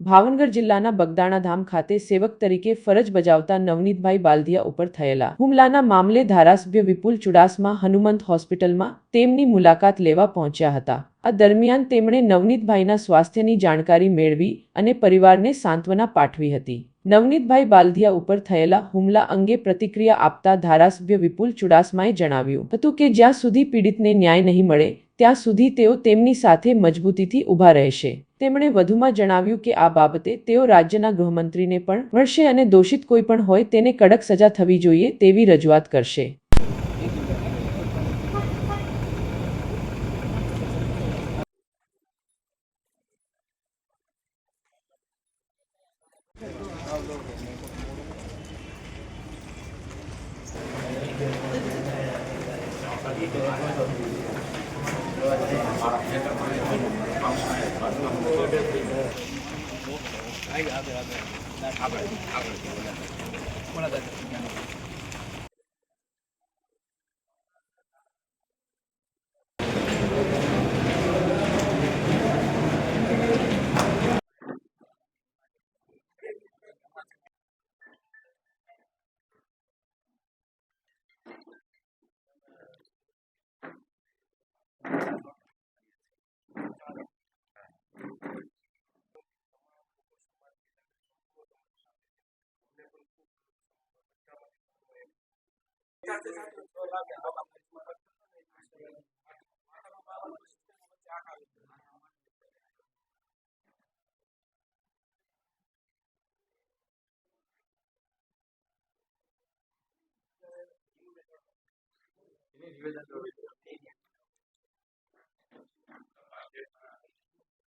ભાવનગર જિલ્લાના બગદાણા ધામ ખાતે સેવક તરીકે ફરજ બજાવતા નવનીતભાઈ બાલદિયા ઉપર થયેલા હુમલાના મામલે ધારાસભ્ય વિપુલ ચુડાસમા હનુમંત હોસ્પિટલમાં તેમની મુલાકાત લેવા પહોંચ્યા હતા। આ દરમિયાન તેમણે નવનીતભાઈના સ્વાસ્થ્યની જાણકારી મેળવી અને પરિવારને સાંત્વના પાઠવી હતી। નવનીતભાઈ બાલદિયા ઉપર થયેલા હુમલા અંગે પ્રતિક્રિયા આપતા ધારાસભ્ય વિપુલ ચુડાસમાએ જણાવ્યું હતું કે જ્યાં સુધી પીડિતને ન્યાય નહીં મળે ત્યાં સુધી તેઓ તેમની સાથે મજબૂતીથી ઊભા રહેશે। તેમણે વધુમાં જણાવ્યું કે આ બાબતે તેઓ રાજ્યના ગૃહમંત્રીને પણ મળશે અને દોષિત કોઈ પણ હોય તેને કડક સજા થવી જોઈએ તેવી રજૂઆત કરશે।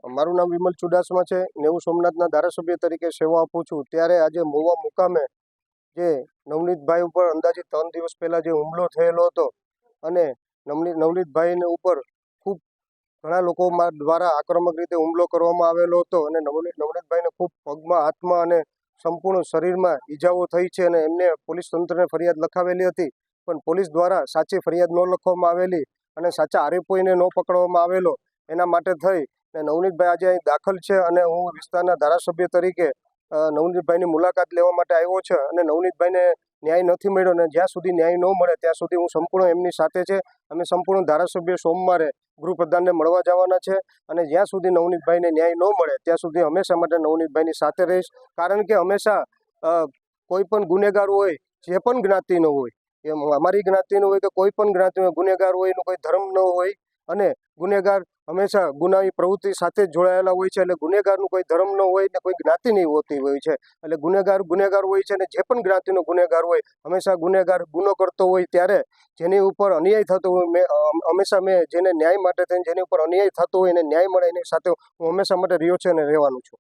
મારું નામ વિમલ ચુડાસમા છે। નેવું સોમનાથના ધારાસભ્ય તરીકે સેવા આપું છું। ત્યારે આજે મહુવા મુકામે જે નવનીતભાઈ ઉપર અંદાજિત 3 દિવસ પહેલાં જે હુમલો થયેલો હતો અને નવનીતભાઈને ઉપર ખૂબ ઘણા લોકો દ્વારા આક્રમક રીતે હુમલો કરવામાં આવેલો હતો અને નવનીતભાઈને ખૂબ પગમાં, હાથમાં અને સંપૂર્ણ શરીરમાં ઈજાઓ થઈ છે અને એમને પોલીસ તંત્રને ફરિયાદ લખાવેલી હતી, પણ પોલીસ દ્વારા સાચી ફરિયાદ ન લખવામાં આવેલી અને સાચા આરોપીને ન પકડવામાં આવેલો। એના માટે થઈ નવનીતભાઈ આજે અહીં દાખલ છે અને હું વિસ્તારના ધારાસભ્ય તરીકે નવનીતભાઈની મુલાકાત લેવા માટે આવ્યો છે અને નવનીતભાઈને ન્યાય નથી મળ્યો અને જ્યાં સુધી ન્યાય ન મળે ત્યાં સુધી હું સંપૂર્ણ એમની સાથે છે। અમે સંપૂર્ણ ધારાસભ્ય સોમવારે ગૃહપ્રધાનને મળવા જવાના છે અને જ્યાં સુધી નવનીતભાઈને ન્યાય ન મળે ત્યાં સુધી હંમેશા માટે નવનીતભાઈની સાથે રહીશ। કારણ કે હંમેશા કોઈ પણ ગુનેગાર હોય, જે પણ જ્ઞાતિનો હોય, એ અમારી જ્ઞાતિનો હોય કે કોઈ પણ જ્ઞાતિનો ગુનેગાર હોય, એનો કોઈ ધર્મ ન હોય અને ગુનેગાર હંમેશા ગુનાની પ્રવૃત્તિ સાથે જ જોડાયેલા હોય છે। એટલે ગુનેગારનું કોઈ ધર્મ ન હોય ને કોઈ જ્ઞાતિ નહીં હોતી હોય છે। એટલે ગુનેગાર હોય છે અને જે પણ જ્ઞાતિનો ગુનેગાર હોય હંમેશા ગુનેગાર ગુનો કરતો હોય ત્યારે જેની ઉપર અન્યાય થતો હોય હંમેશા મેં જેને ન્યાય માટે થઈને જેની ઉપર અન્યાય થતો હોય એને ન્યાય મળે એની સાથે હું હંમેશા માટે રહ્યો છે અને રહેવાનું છું।